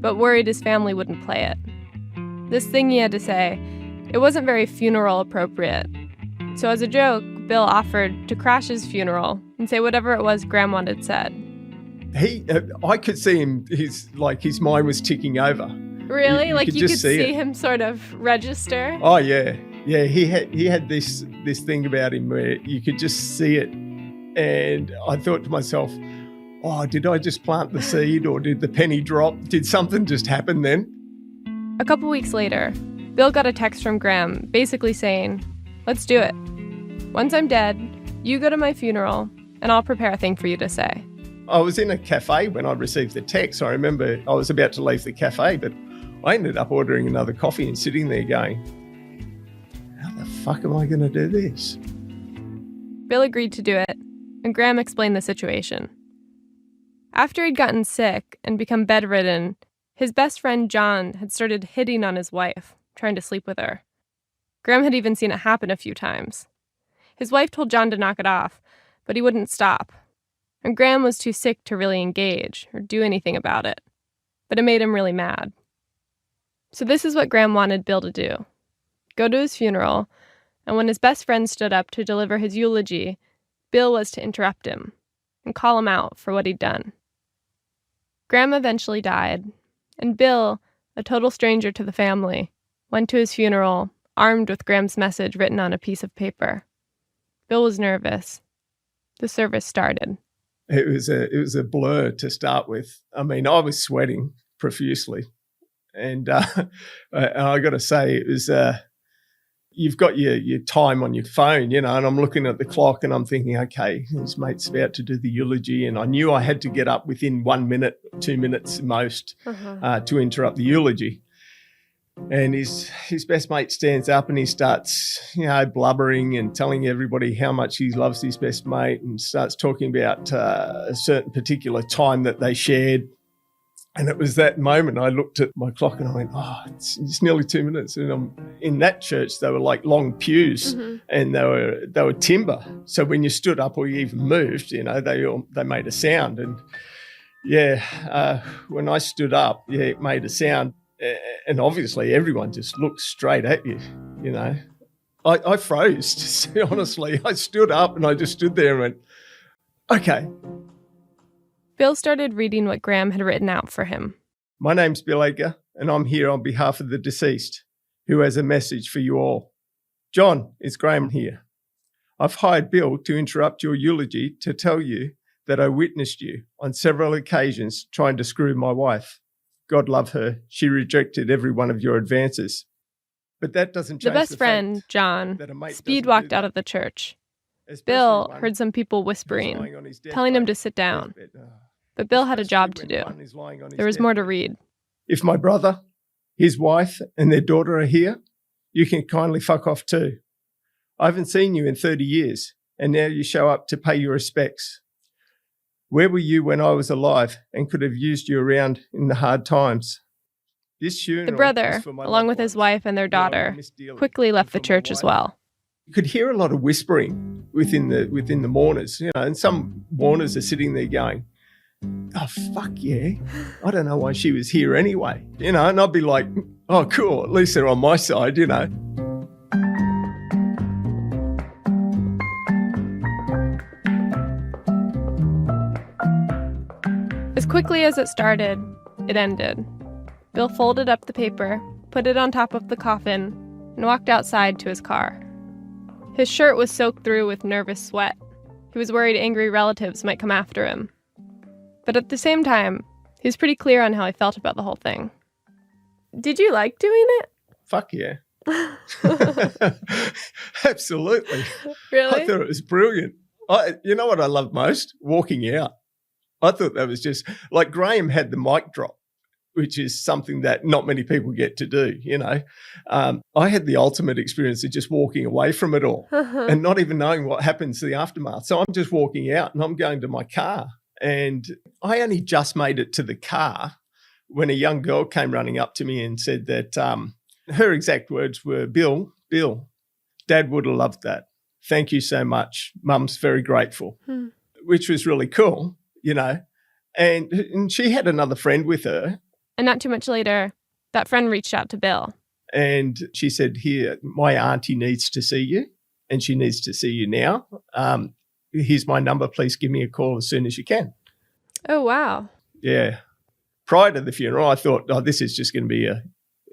but worried his family wouldn't play it. This thing he had to say, it wasn't very funeral appropriate. So as a joke, Bill offered to crash his funeral and say whatever it was Graham wanted said. I could see him, his mind was ticking over. Really? You could see it. him sort of register? Oh, yeah. Yeah, he had this thing about him where you could just see it. And I thought to myself, oh, did I just plant the seed or did the penny drop? Did something just happen then? A couple weeks later, Bill got a text from Graham basically saying, let's do it. Once I'm dead, you go to my funeral and I'll prepare a thing for you to say. I was in a cafe when I received the text. I remember I was about to leave the cafe, but I ended up ordering another coffee and sitting there going, how the fuck am I going to do this? Bill agreed to do it, and Graham explained the situation. After he'd gotten sick and become bedridden, his best friend John had started hitting on his wife, trying to sleep with her. Graham had even seen it happen a few times. His wife told John to knock it off, but he wouldn't stop. And Graham was too sick to really engage or do anything about it. But it made him really mad. So this is what Graham wanted Bill to do. Go to his funeral, and when his best friend stood up to deliver his eulogy, Bill was to interrupt him and call him out for what he'd done. Graham eventually died, and Bill, a total stranger to the family, went to his funeral armed with Graham's message written on a piece of paper. Bill was nervous. The service started. It was a blur to start with. I mean, I was sweating profusely. And I got to say, it was, you've got your time on your phone, and I'm looking at the clock and I'm thinking, okay, his mate's about to do the eulogy, and I knew I had to get up within 1 minute, 2 minutes most to interrupt the eulogy. And his best mate stands up and he starts, blubbering and telling everybody how much he loves his best mate, and starts talking about a certain particular time that they shared. And it was that moment I looked at my clock and I went, it's nearly 2 minutes. And in that church, they were like long pews and they were timber. So when you stood up or you even moved, they made a sound. And when I stood up, it made a sound. And obviously everyone just looked straight at you, I froze, honestly. I stood up and I just stood there and went, okay. Bill started reading what Graham had written out for him. My name's Bill Edgar, and I'm here on behalf of the deceased, who has a message for you all. John, it's Graham here. I've hired Bill to interrupt your eulogy to tell you that I witnessed you on several occasions trying to screw my wife. God love her. She rejected every one of your advances. But that doesn't change the best friend, John, speed walked out of the church. Bill heard some people whispering, telling him to sit down. But Bill had a job to do. There was more to read. If my brother, his wife, and their daughter are here, you can kindly fuck off too. I haven't seen you in 30 years, and now you show up to pay your respects. Where were you when I was alive and could have used you around in the hard times? The brother, along with his wife and their daughter, quickly left the church as well. You could hear a lot of whispering within the mourners, and some mourners are sitting there going, oh, fuck yeah, I don't know why she was here anyway, and I'd be like, oh, cool, at least they're on my side, As quickly as it started, it ended. Bill folded up the paper, put it on top of the coffin, and walked outside to his car. His shirt was soaked through with nervous sweat. He was worried angry relatives might come after him. But at the same time, he was pretty clear on how he felt about the whole thing. Did you like doing it? Fuck yeah. Absolutely. Really? I thought it was brilliant. You know what I love most? Walking out. I thought that was just, like Graham had the mic drop, which is something that not many people get to do, I had the ultimate experience of just walking away from it all and not even knowing what happens to the aftermath. So I'm just walking out and I'm going to my car. And I only just made it to the car when a young girl came running up to me and said that her exact words were, Bill, Dad would have loved that. Thank you so much. Mum's very grateful, which was really cool, And she had another friend with her. And not too much later, that friend reached out to Bill. And she said, here, my auntie needs to see you, and she needs to see you now. Here's my number. Please give me a call as soon as you can. Oh, wow. Yeah. Prior to the funeral, I thought, this is just going to be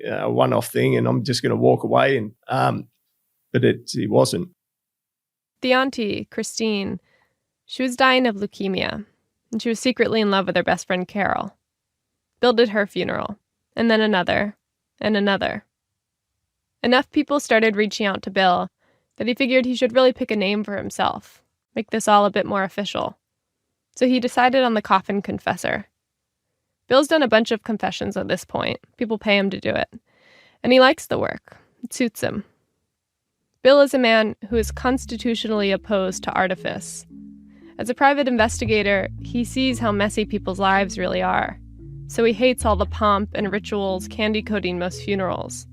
a one-off thing and I'm just going to walk away. But it wasn't. The auntie, Christine, she was dying of leukemia, and she was secretly in love with her best friend, Carol. Bill did her funeral, and then another, and another. Enough people started reaching out to Bill that he figured he should really pick a name for himself, make this all a bit more official. So he decided on the Coffin Confessor. Bill's done a bunch of confessions at this point. People pay him to do it. And he likes the work. It suits him. Bill is a man who is constitutionally opposed to artifice. As a private investigator, he sees how messy people's lives really are. So he hates all the pomp and rituals candy-coating most funerals.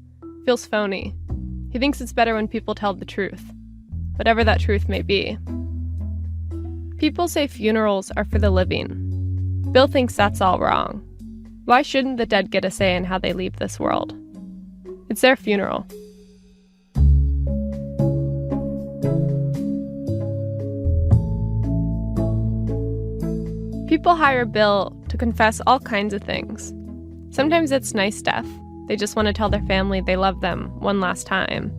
Feels phony. He thinks it's better when people tell the truth, whatever that truth may be. People say funerals are for the living. Bill thinks that's all wrong. Why shouldn't the dead get a say in how they leave this world? It's their funeral. People hire Bill to confess all kinds of things. Sometimes it's nice stuff. They just want to tell their family they love them one last time.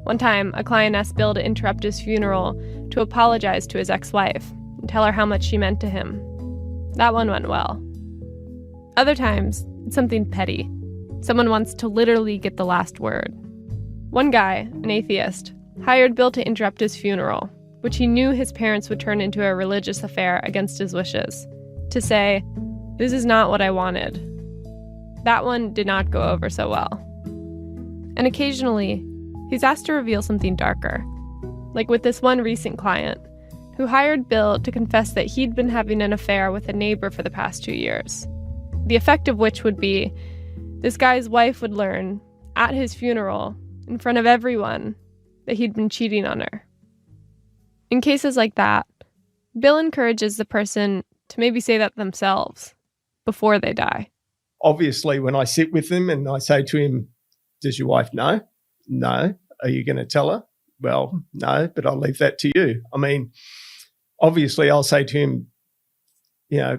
One time, a client asked Bill to interrupt his funeral to apologize to his ex-wife and tell her how much she meant to him. That one went well. Other times, it's something petty. Someone wants to literally get the last word. One guy, an atheist, hired Bill to interrupt his funeral, which he knew his parents would turn into a religious affair against his wishes, to say, "This is not what I wanted." That one did not go over so well. And occasionally, he's asked to reveal something darker, like with this one recent client who hired Bill to confess that he'd been having an affair with a neighbor for the past 2 years. The effect of which would be this guy's wife would learn at his funeral, in front of everyone, that he'd been cheating on her. In cases like that, Bill encourages the person to maybe say that themselves before they die. Obviously, when I sit with him and I say to him, "Does your wife know?" "No." "Are you going to tell her?" "Well, no, but I'll leave that to you." I mean, obviously I'll say to him,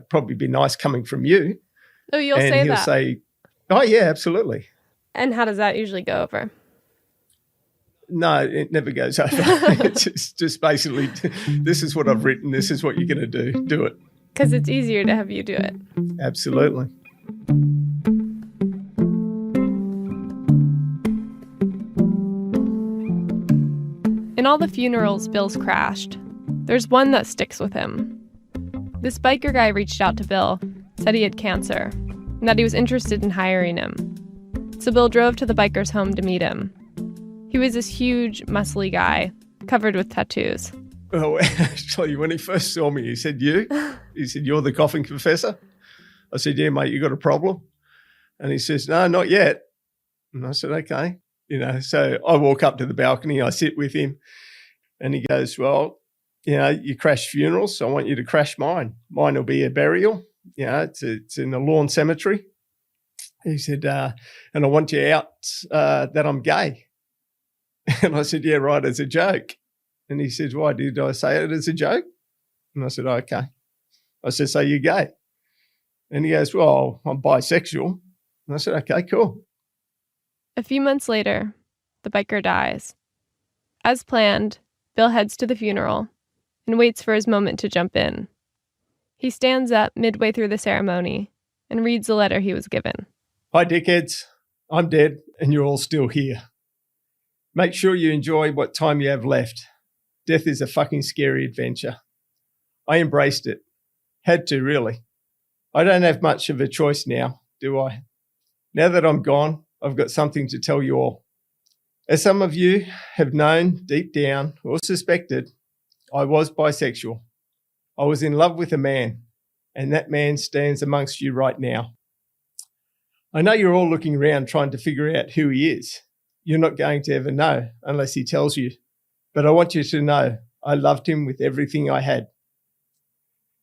probably be nice coming from you. Oh, you'll and say he'll that? say, "Oh, yeah, absolutely." And how does that usually go over? No, it never goes over. It's just basically, this is what I've written, this is what you're going to do. Do it. Because it's easier to have you do it. Absolutely. In all the funerals Bill's crashed, there's one that sticks with him. This biker guy reached out to Bill, said he had cancer, and that he was interested in hiring him. So Bill drove to the biker's home to meet him. He was this huge, muscly guy, covered with tattoos. Oh, actually, when he first saw me, he said, "You?" He said, "You're the coughing confessor?" I said, "Yeah, mate, you got a problem?" And he says, "No, not yet." And I said, "Okay." So I walk up to the balcony, I sit with him, and he goes, "Well, you crash funerals, so I want you to crash mine. Mine will be a burial. It's in a lawn cemetery." He said, "And I want you out that I'm gay." And I said, "Yeah, right, as a joke." And he said, "Why did I say it as a joke?" And I said, "Okay." I said, "So you're gay?" And he goes, "Well, I'm bisexual." And I said, "Okay, cool." A few months later, the biker dies. As planned, Bill heads to the funeral and waits for his moment to jump in. He stands up midway through the ceremony and reads the letter he was given. "Hi, dickheads. I'm dead and you're all still here. Make sure you enjoy what time you have left. Death is a fucking scary adventure. I embraced it. Had to, really. I don't have much of a choice now, do I? Now that I'm gone, I've got something to tell you all. As some of you have known deep down or suspected, I was bisexual. I was in love with a man, and that man stands amongst you right now. I know you're all looking around trying to figure out who he is. You're not going to ever know unless he tells you. But I want you to know I loved him with everything I had.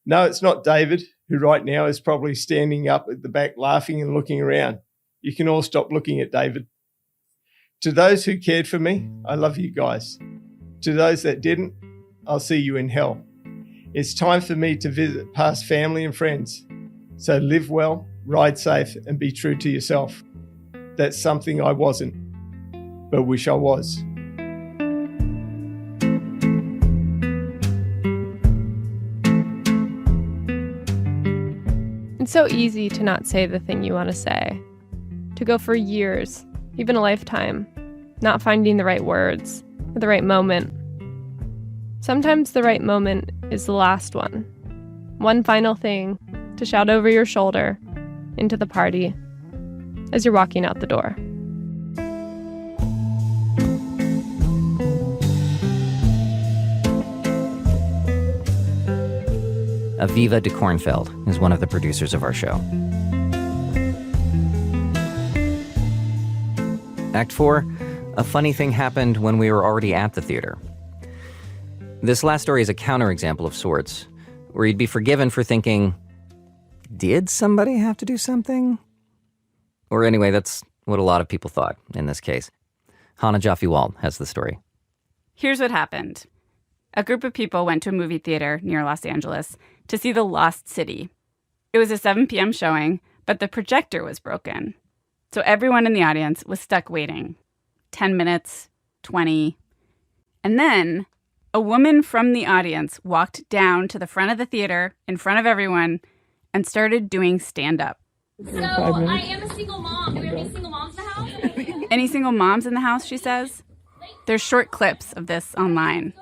No, it's not David, who right now is probably standing up at the back laughing and looking around. You can all stop looking at David. To those who cared for me, I love you guys. To those that didn't, I'll see you in hell. It's time for me to visit past family and friends. So live well, ride safe, and be true to yourself. That's something I wasn't, but wish I was." It's so easy to not say the thing you want to say, to go for years, even a lifetime, not finding the right words or the right moment. Sometimes the right moment is the last one. One final thing to shout over your shoulder into the party as you're walking out the door. Aviva de Kornfeld is one of the producers of our show. Act 4, a funny thing happened when we were already at the theater. This last story is a counterexample of sorts, where you'd be forgiven for thinking, did somebody have to do something? Or anyway, that's what a lot of people thought in this case. Hannah Jaffe-Wald has the story. Here's what happened. A group of people went to a movie theater near Los Angeles to see The Lost City. It was a 7 p.m. showing, but the projector was broken. So everyone in the audience was stuck waiting. 10 minutes, 20. And then a woman from the audience walked down to the front of the theater in front of everyone and started doing stand-up. So I am a single mom. Do we have any single moms in the house? Any single moms in the house, she says? There's short clips of this online.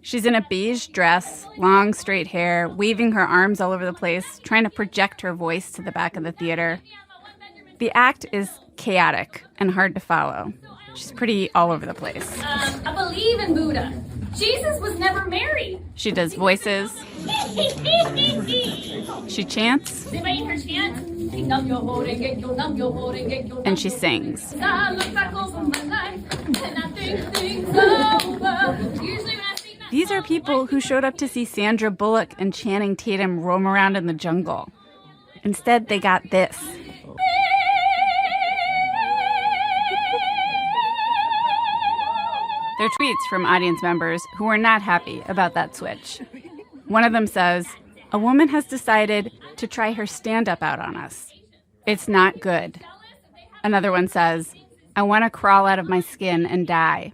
She's in a beige dress, long straight hair, waving her arms all over the place, trying to project her voice to the back of the theater. The act is chaotic and hard to follow. She's pretty all over the place. I believe in Buddha. Jesus was never married. She does voices. She chants. Anybody hear her chant? And she sings. I look back over my life and I think things over. Usually when I see my These are people who showed up to see Sandra Bullock and Channing Tatum roam around in the jungle. Instead, they got this. They're tweets from audience members who were not happy about that switch. One of them says, "A woman has decided to try her stand-up out on us. It's not good." Another one says, "I want to crawl out of my skin and die."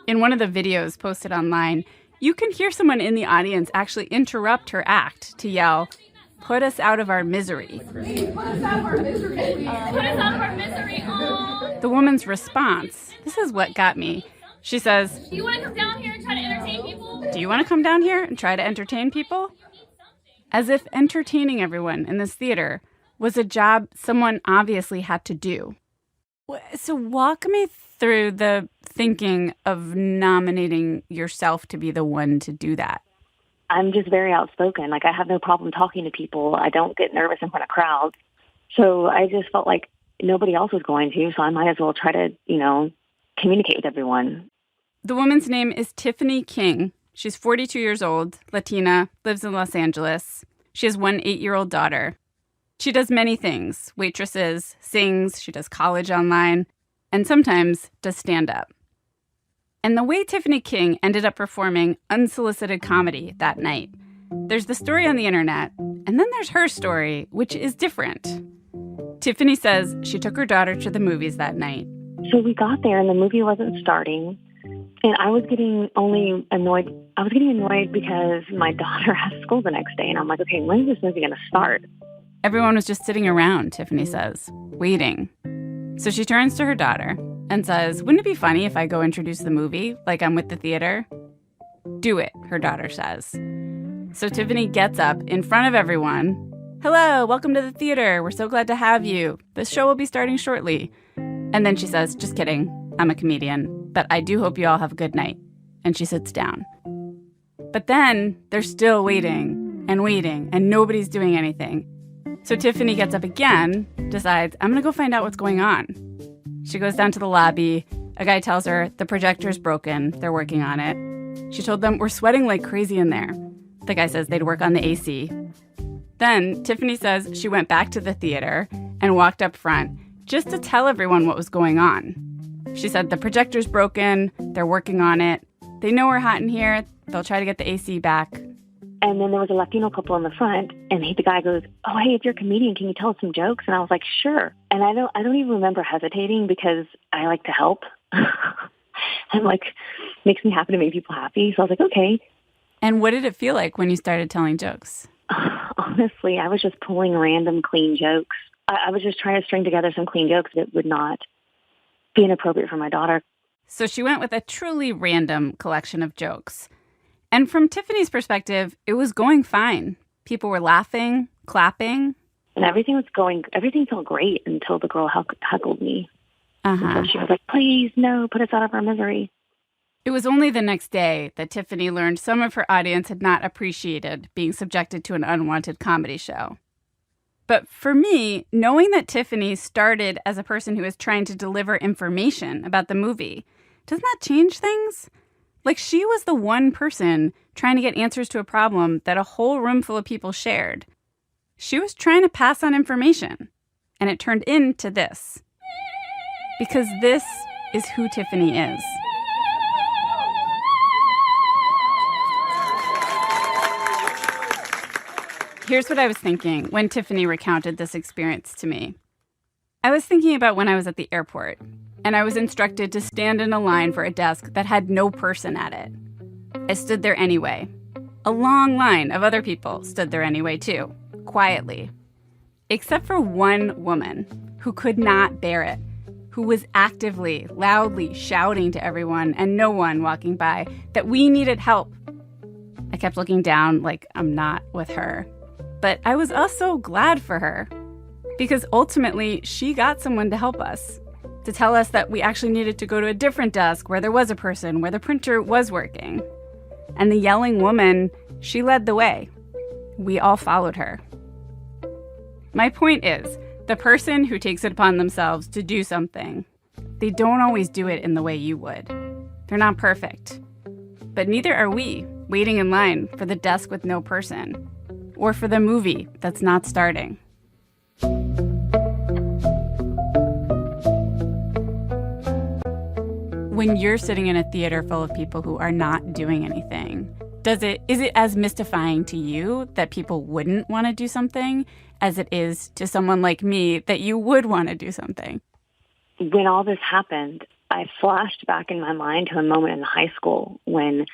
In one of the videos posted online, you can hear someone in the audience actually interrupt her act to yell, "Put us out of our misery." Put us out of our misery. Put us out of our misery. The woman's response, this is what got me. She says, Do you want to come down here and try to entertain people? "Do you want to come down here and try to entertain people?" As if entertaining everyone in this theater was a job someone obviously had to do. So walk me through the thinking of nominating yourself to be the one to do that. I'm just very outspoken. Like, I have no problem talking to people. I don't get nervous in front of crowds. So I just felt like nobody else was going to, so I might as well try to, communicate with everyone. The woman's name is Tiffany King. She's 42 years old, Latina, lives in Los Angeles. She has one 8-year-old daughter. She does many things: waitresses, sings, she does college online, and sometimes does stand-up. And the way Tiffany King ended up performing unsolicited comedy that night, there's the story on the internet, and then there's her story, which is different. Tiffany says she took her daughter to the movies that night. So we got there and the movie wasn't starting. And I was getting annoyed. I was getting annoyed because my daughter has school the next day. And I'm like, okay, when is this movie going to start? Everyone was just sitting around, Tiffany says, waiting. So she turns to her daughter and says, "Wouldn't it be funny if I go introduce the movie, like I'm with the theater?" "Do it," her daughter says. So Tiffany gets up in front of everyone. "Hello, welcome to the theater. We're so glad to have you. This show will be starting shortly." And then she says, "Just kidding. I'm a comedian, but I do hope you all have a good night." And she sits down. But then they're still waiting, and nobody's doing anything. So Tiffany gets up again, decides, "I'm going to go find out what's going on." She goes down to the lobby. A guy tells her the projector's broken. They're working on it. She told them, "We're sweating like crazy in there." The guy says they'd work on the AC. Then Tiffany says she went back to the theater and walked up front just to tell everyone what was going on. She said the projector's broken. They're working on it. They know we're hot in here. They'll try to get the AC back. And then there was a Latino couple in the front, and the guy goes, "Oh, hey, if you're a comedian, can you tell us some jokes?" And I was like, "Sure." And I don't even remember hesitating because I like to help. And makes me happy to make people happy. So I was like, okay. And what did it feel like when you started telling jokes? Honestly, I was just pulling random clean jokes. I was just trying to string together some clean jokes that would not be inappropriate for my daughter. So she went with a truly random collection of jokes. And from Tiffany's perspective, it was going fine. People were laughing, clapping. And everything felt great until the girl heckled me. So she was like, "Please, no, put us out of our misery." It was only the next day that Tiffany learned some of her audience had not appreciated being subjected to an unwanted comedy show. But for me, knowing that Tiffany started as a person who was trying to deliver information about the movie, doesn't that change things? Like, she was the one person trying to get answers to a problem that a whole room full of people shared. She was trying to pass on information, and it turned into this. Because this is who Tiffany is. Here's what I was thinking when Tiffany recounted this experience to me. I was thinking about when I was at the airport, and I was instructed to stand in a line for a desk that had no person at it. I stood there anyway. A long line of other people stood there anyway, too, quietly. Except for one woman who could not bear it. who was actively, loudly shouting to everyone and no one walking by that we needed help. I kept looking down like I'm not with her. But I was also glad for her, because ultimately she got someone to help us, to tell us that we actually needed to go to a different desk where there was a person, where the printer was working. And the yelling woman, she led the way. We all followed her. My point is, the person who takes it upon themselves to do something, they don't always do it in the way you would. They're not perfect. But neither are we, waiting in line for the desk with no person, or for the movie that's not starting. When you're sitting in a theater full of people who are not doing anything, is it as mystifying to you that people wouldn't want to do something as it is to someone like me that you would want to do something? When all this happened, I flashed back in my mind to a moment in high school when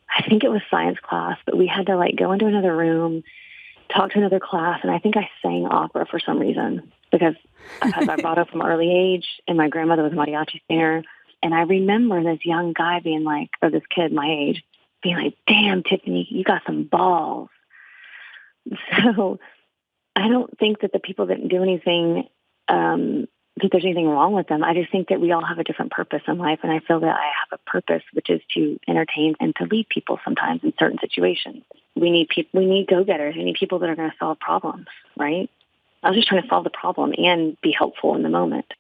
I think it was science class, but we had to go into another room, talk to another class, and I think I sang opera for some reason because I've had vibrato from an early age, and my grandmother was a mariachi singer. And I remember this young guy being or this kid my age, being like, "Damn, Tiffany, you got some balls." So I don't think that the people that do anything, that there's anything wrong with them. I just think that we all have a different purpose in life. And I feel that I have a purpose, which is to entertain and to lead people sometimes in certain situations. We need go-getters. We need people that are going to solve problems, right? I was just trying to solve the problem and be helpful in the moment.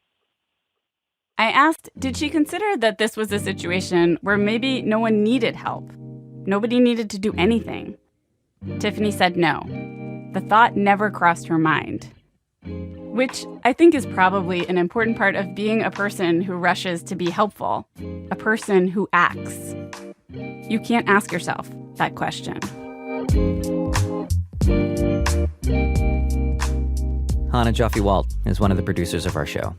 I asked, did she consider that this was a situation where maybe no one needed help? Nobody needed to do anything. Tiffany said no. The thought never crossed her mind. Which I think is probably an important part of being a person who rushes to be helpful, a person who acts. You can't ask yourself that question. Hannah Joffe-Walt is one of the producers of our show.